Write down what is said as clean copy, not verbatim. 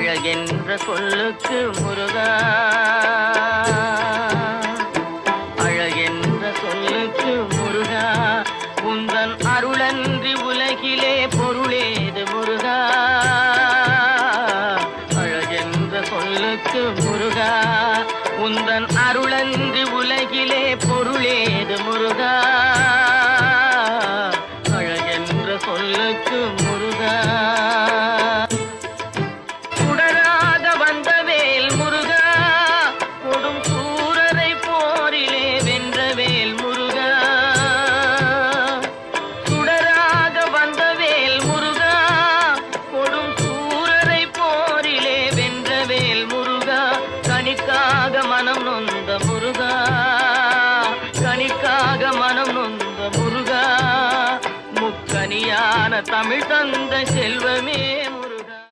அழகென்ற சொல்லுக்கு முருகா, அழகென்ற சொல்லுக்கு முருகா, உந்தன் அருளன்றி உலகிலே பொருளேது முருகா. அழகென்ற சொல்லுக்கு முருகா, உந்தன் அருளன்றி உலகிலே பொருளேது முருகா. அழகென்ற சொல்லுக்கு முருகா. சுடராக வந்த வேல் முருகா, கொடும் சூரரை போரிலே வென்ற வேல் முருகா. சுடராக வந்த வேல் முருகா, கொடும் சூரரை போரிலே வென்ற வேல் முருகா. கனிக்காக மனம் நொந்த முருகா, கனிக்காக மனம் நொந்த முருகா. முக்கனியான தமிழ் தந்த செல்வமே